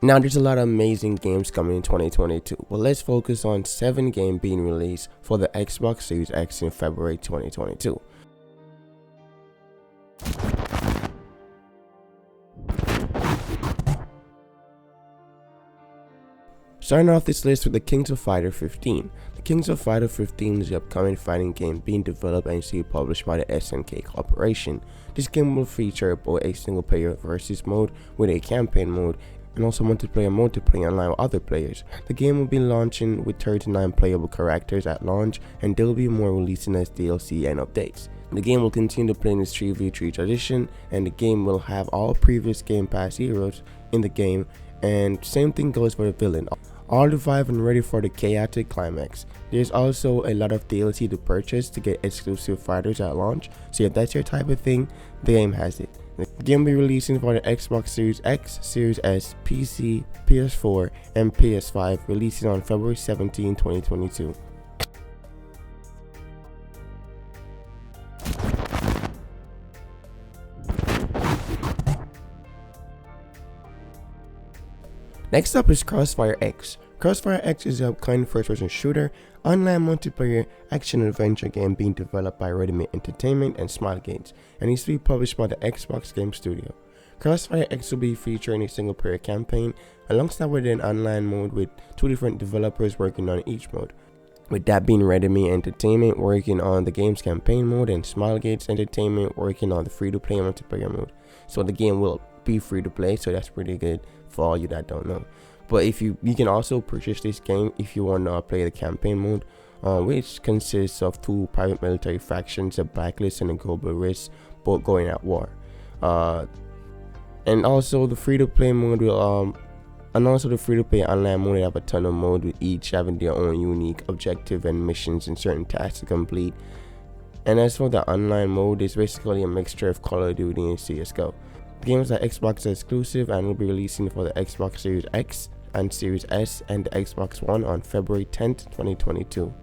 Now there's a lot of amazing games coming in 2022, but let's focus on 7 games being released for the Xbox Series X in February 2022. Starting off this list with the Kings of Fighter 15. The Kings of Fighter 15 is the upcoming fighting game being developed and published by the SNK Corporation. This game will feature both a single player versus mode with a campaign mode and also multiplayer mode to play online with other players. The game will be launching with 39 playable characters at launch, and there will be more releasing as DLC and updates. The game will continue to play in its 3v3 tradition, and the game will have all previous Game Pass heroes in the game, and same thing goes for the villain. All revived and ready for the chaotic climax. There's also a lot of DLC to purchase to get exclusive fighters at launch, so if that's your type of thing, the game has it. The game will be releasing for the Xbox Series X, Series S, PC, PS4, and PS5, releasing on February 17, 2022. Next up is CrossFireX. CrossFireX is a upcoming first-person shooter, online multiplayer action-adventure game being developed by Ready-Made Entertainment and Smilegates, and is to be published by the Xbox Game Studio. CrossFireX will be featuring a single-player campaign alongside with an online mode with 2 different developers working on each mode, with that being Ready-Made Entertainment working on the game's campaign mode and Smilegates Entertainment working on the free-to-play multiplayer mode. So the game will be free-to-play, so that's pretty good for all you that don't know. But if you can also purchase this game if you want to play the campaign mode, which consists of 2 private military factions, a Blacklist and a Global Risk, both going at war. And also the free-to-play mode will the free-to-play online mode will have a ton of mode, with each having their own unique objective and missions and certain tasks to complete. And as for the online mode, it's basically a mixture of Call of Duty and CSGO. The game is an Xbox exclusive and will be releasing for the Xbox Series X and Series S and the Xbox One on February 10th, 2022.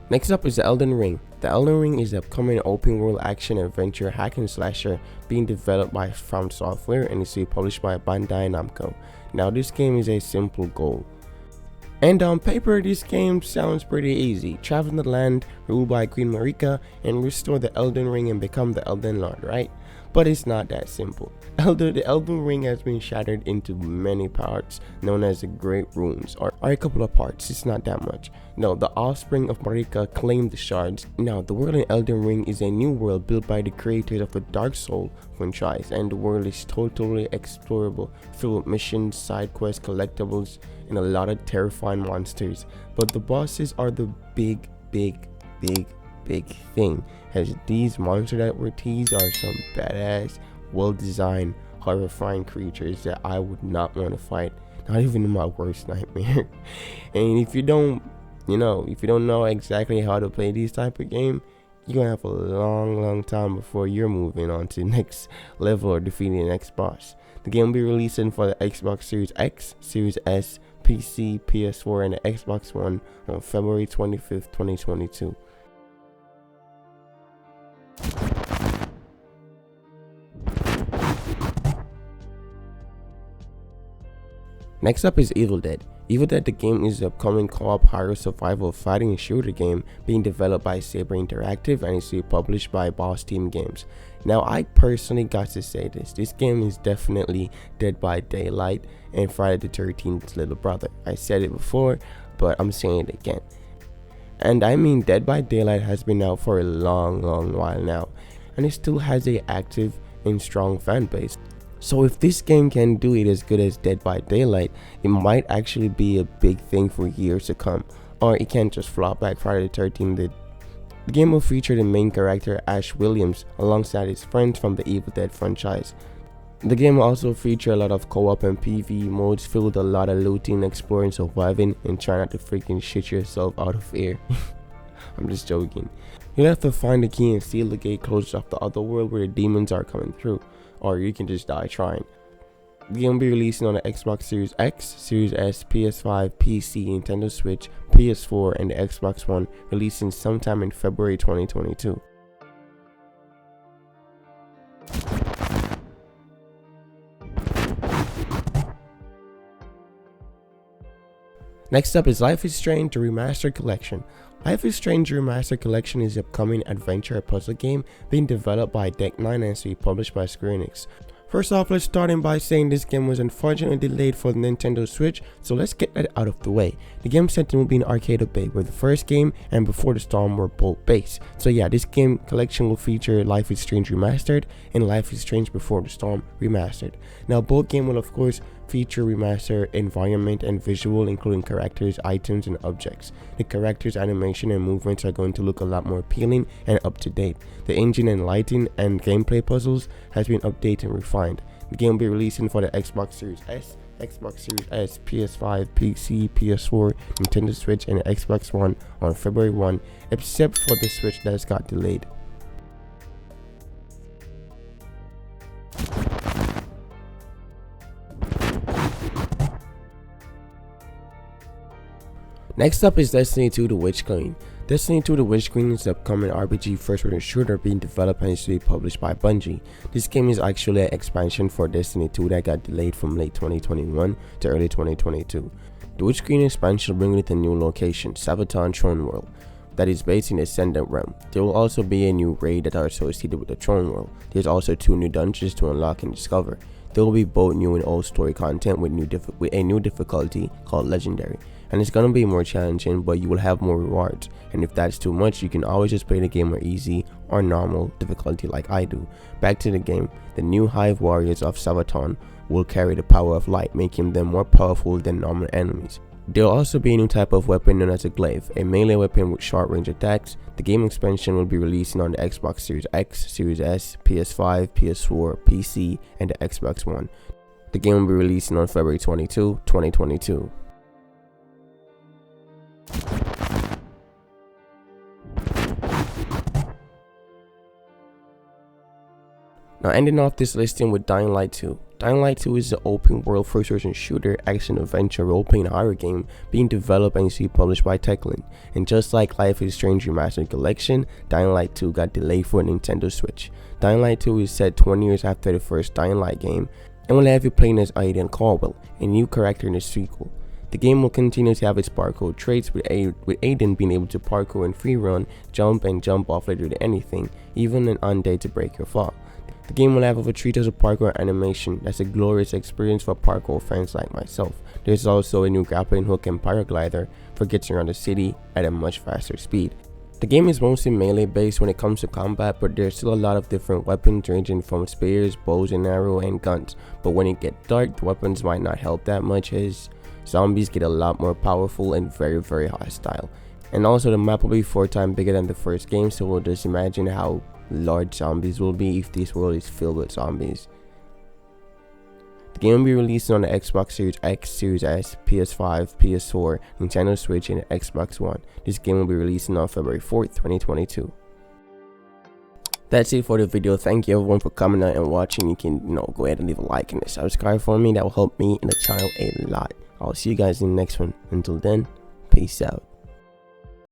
Next up is the Elden Ring. The Elden Ring is the upcoming open world action adventure hack and slasher being developed by From Software and is to be published by Bandai Namco. Now this game is a simple goal. And on paper, this game sounds pretty easy. Travel the land ruled by Queen Marika and restore the Elden Ring and become the Elden Lord, right? But it's not that simple. The Elden Ring has been shattered into many parts known as the Great Runes, or a couple of parts, it's not that much. No, the offspring of Marika claimed the shards. Now, the world in Elden Ring is a new world built by the creators of the Dark Souls franchise, and the world is totally explorable, filled with missions, side quests, collectibles, and a lot of terrifying monsters. But the bosses are the big thing, as these monsters that were teased are some badass, well-designed, horrifying creatures that I would not want to fight, not even in my worst nightmare. And if you don't know exactly how to play these type of game, you're gonna have a long time before you're moving on to the next level or defeating the next boss. The game will be releasing for the Xbox Series X, Series S, PC, PS4, and the Xbox One on February 25th, 2022. Next up is Evil Dead. Evil Dead the game is the upcoming co-op horror survival fighting and shooter game being developed by Saber Interactive and is to be published by Boss Team Games. Now I personally got to say this game is definitely Dead by Daylight and Friday the 13th's little brother. I said it before, but I'm saying it again. And I mean, Dead by Daylight has been out for a long while now, and it still has a active and strong fan base. So if this game can do it as good as Dead by Daylight, it might actually be a big thing for years to come. Or it can't just flop like Friday the 13th did. The game will feature the main character Ash Williams alongside his friends from the Evil Dead franchise. The game will also feature a lot of co-op and PvE modes filled with a lot of looting, exploring, surviving, and trying not to freaking shit yourself out of air. I'm just joking. You'll have to find the key and seal the gate closed off the other world where the demons are coming through, or you can just die trying. The game will be releasing on the Xbox Series X, Series S, PS5, PC, Nintendo Switch, PS4, and the Xbox One, releasing sometime in February 2022. Next up is Life is Strange: The Remastered Collection. Life is Strange: The Remastered Collection is the upcoming adventure puzzle game being developed by Deck 9 and to be published by Square Enix. First off, let's start in by saying this game was unfortunately delayed for the Nintendo Switch, so let's get that out of the way. The game setting will be in Arcade Bay, where the first game and Before the Storm were both based. So yeah, this game collection will feature Life is Strange Remastered and Life is Strange Before the Storm Remastered. Now both games will of course feature remastered environment and visual, including characters, items, and objects. The characters' animation and movements are going to look a lot more appealing and up to date. The engine and lighting and gameplay puzzles has been updated and refined. The game will be releasing for the Xbox Series S, Xbox Series S, PS5, PC, PS4, Nintendo Switch, and the Xbox One on February 1, except for the Switch that got delayed. Next up is Destiny 2: The Witch Queen. Destiny 2: The Witch Queen is the upcoming RPG first-person shooter being developed and is to be published by Bungie. This game is actually an expansion for Destiny 2 that got delayed from late 2021 to early 2022. The Witch Queen expansion will bring with a new location, Sabaton Throne World, that is based in the Ascendant Realm. There will also be a new raid that are associated with the Throne World. There's also 2 new dungeons to unlock and discover. There will be both new and old story content with a new difficulty called Legendary. And it's gonna be more challenging, but you will have more rewards. And if that's too much, you can always just play the game on easy or normal difficulty like I do. Back to the game, the new Hive Warriors of Sabaton will carry the power of light, making them more powerful than normal enemies. There will also be a new type of weapon known as a glaive, a melee weapon with short range attacks. The game expansion will be releasing on the Xbox Series X, Series S, PS5, PS4, PC, and the Xbox One. The game will be releasing on February 22, 2022. Now ending off this listing with Dying Light 2. Dying Light 2 is an open world first person shooter action adventure role playing horror game being developed and is published by Techland. And just like Life is Strange Remastered Collection, Dying Light 2 got delayed for a Nintendo Switch. Dying Light 2 is set 20 years after the first Dying Light game and will have you playing as Aiden Caldwell, a new character in the sequel. The game will continue to have its parkour traits, with Aiden being able to parkour and free run, jump and jump off literally anything, even an undead to break your fall. The game will have over 3 tiers of parkour animation. That's a glorious experience for parkour fans like myself. There's also a new grappling hook and paraglider for getting around the city at a much faster speed. The game is mostly melee based when it comes to combat, but there's still a lot of different weapons ranging from spears, bows and arrows, and guns. But when it gets dark, the weapons might not help that much as zombies get a lot more powerful and very hostile. And also the map will be 4 times bigger than the first game, so we'll just imagine how large zombies will be if this world is filled with zombies. The game will be released on the Xbox Series X, Series S, PS5, PS4, Nintendo Switch, and the Xbox One. This game will be releasing on February 4th, 2022. That's it for the video. Thank you everyone for coming out and watching. You can go ahead and leave a like and a subscribe for me. That will help me and the channel a lot. I'll see you guys in the next one. Until then, peace out.